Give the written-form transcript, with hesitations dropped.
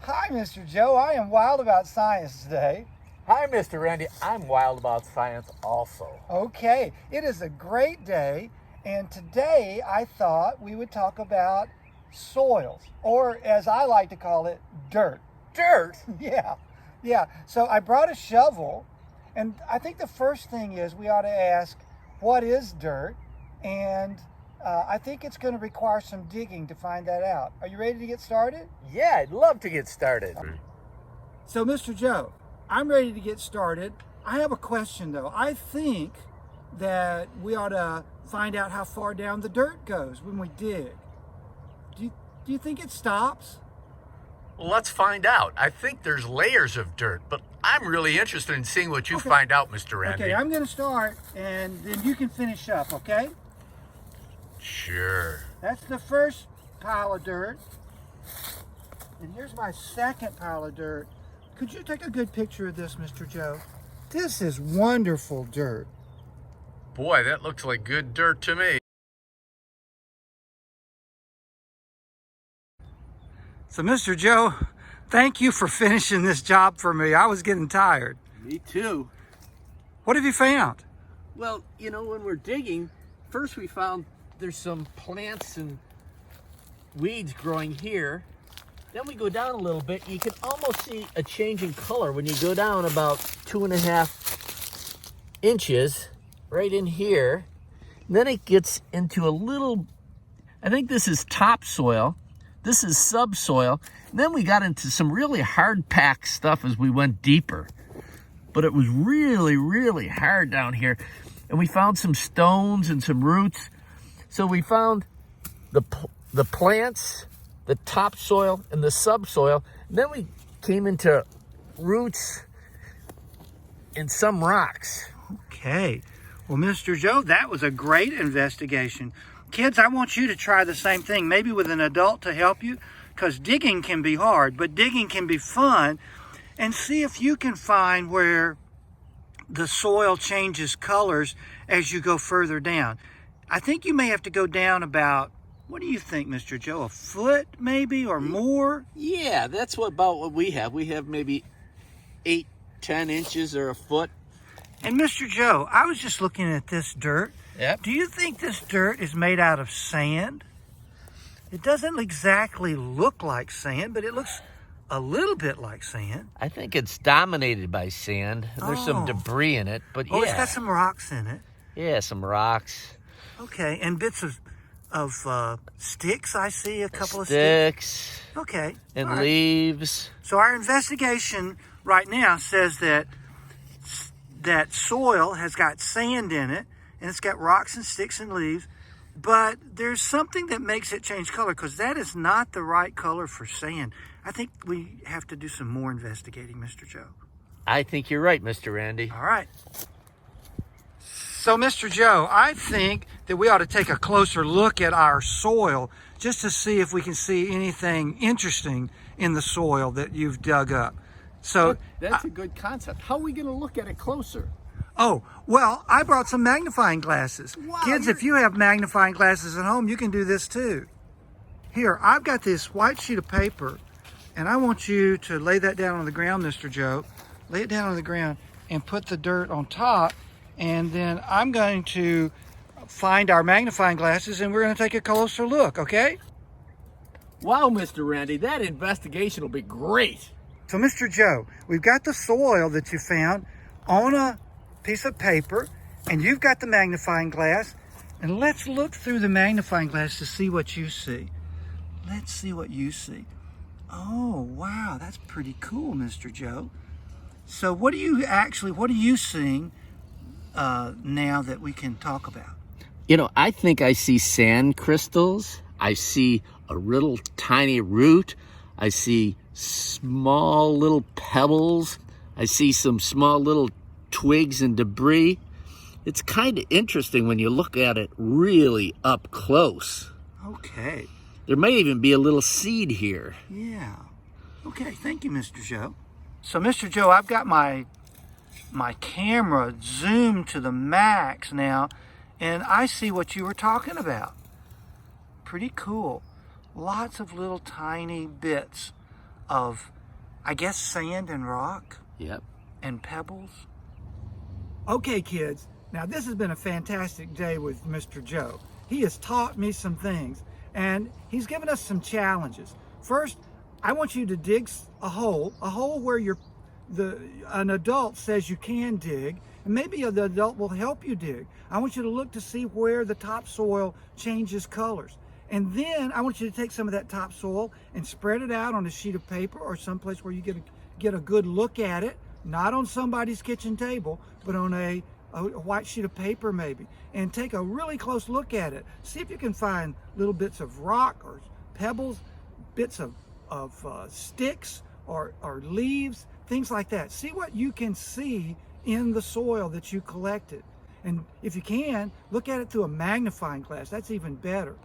Hi, Mr. Joe. I am wild about science today. Hi, Mr. Randy. I'm wild about science also. Okay, it is a great day, and today I thought we would talk about soils, or as I like to call it, dirt. Dirt? Yeah. So I brought a shovel, and I think the first thing is we ought to ask, what is dirt? And I think it's going to require some digging to find that out. Are you ready to get started? Yeah, I'd love to get started. So, Mr. Joe, I'm ready to get started. I have a question, though. I think that we ought to find out how far down the dirt goes when we dig. Do you think it stops? Well, let's find out. I think there's layers of dirt, but I'm really interested in seeing what you Okay. find out, Mr. Randy. Okay, I'm going to start, and then you can finish up, okay? Sure. That's the first pile of dirt. And here's my second pile of dirt. Could you take a good picture of this, Mr. Joe? This is wonderful dirt. Boy, that looks like good dirt to me. So, Mr. Joe, thank you for finishing this job for me. I was getting tired. Me too. What have you found? Well, when we're digging, first we found there's some plants and weeds growing here. Then we go down a little bit. You can almost see a change in color when you go down about 2.5 inches right in here. And then it gets into a little, I think this is topsoil. This is subsoil. And then we got into some really hard packed stuff as we went deeper. But it was really, really hard down here. And we found some stones and some roots. So we found the plants, the topsoil, and the subsoil. And then we came into roots and some rocks. Okay. Well, Mr. Joe, that was a great investigation. Kids, I want you to try the same thing, maybe with an adult to help you, because digging can be hard, but digging can be fun. And see if you can find where the soil changes colors as you go further down. I think you may have to go down about, what do you think, Mr. Joe, a foot maybe or more? Yeah, that's about what we have. We have maybe 8-10 inches or a foot. And Mr. Joe, I was just looking at this dirt. Yep. Do you think this dirt is made out of sand? It doesn't exactly look like sand, but it looks a little bit like sand. I think it's dominated by sand. There's some debris in it, but Oh, it's got some rocks in it. Yeah, some rocks. Okay, and bits of sticks, I see a couple of sticks. Okay. And all right. leaves. So our investigation right now says that soil has got sand in it, and it's got rocks and sticks and leaves, but there's something that makes it change color, because that is not the right color for sand. I think we have to do some more investigating, Mr. Joe. I think you're right, Mr. Randy. All right. So, Mr. Joe, I think that we ought to take a closer look at our soil just to see if we can see anything interesting in the soil that you've dug up. So that's a good concept. How are we going to look at it closer? Oh, well, I brought some magnifying glasses. Wow, Kids, if you have magnifying glasses at home, you can do this too. Here, I've got this white sheet of paper, and I want you to lay that down on the ground, Mr. Joe. Lay it down on the ground and put the dirt on top, and then I'm going to find our magnifying glasses, and we're going to take a closer look, okay? Wow, Mr. Randy, that investigation will be great. So, Mr. Joe, we've got the soil that you found on a piece of paper, and you've got the magnifying glass, and let's look through the magnifying glass to see what you see. Let's see what you see. Oh, wow, that's pretty cool, Mr. Joe. So what are you seeing now that we can talk about? I think I see sand crystals. I see a little tiny root. I see small little pebbles. I see some small little twigs and debris. It's kind of interesting when you look at it really up close. Okay. There may even be a little seed here. Yeah. Okay, thank you, Mr. Joe. So, Mr. Joe, I've got my camera zoomed to the max now, and I see what you were talking about. Pretty cool. Lots of little tiny bits of, I guess, sand and rock Yep. and pebbles. Okay, kids, now this has been a fantastic day with Mr. Joe. He has taught me some things, and he's given us some challenges. First, I want you to dig a hole where an adult says you can dig, and maybe the adult will help you dig. I want you to look to see where the topsoil changes colors. And then I want you to take some of that topsoil and spread it out on a sheet of paper or someplace where you get a good look at it, not on somebody's kitchen table, but on a white sheet of paper maybe, and take a really close look at it. See if you can find little bits of rock or pebbles, bits of sticks or leaves, things like that. See what you can see in the soil that you collected. And if you can, look at it through a magnifying glass. That's even better.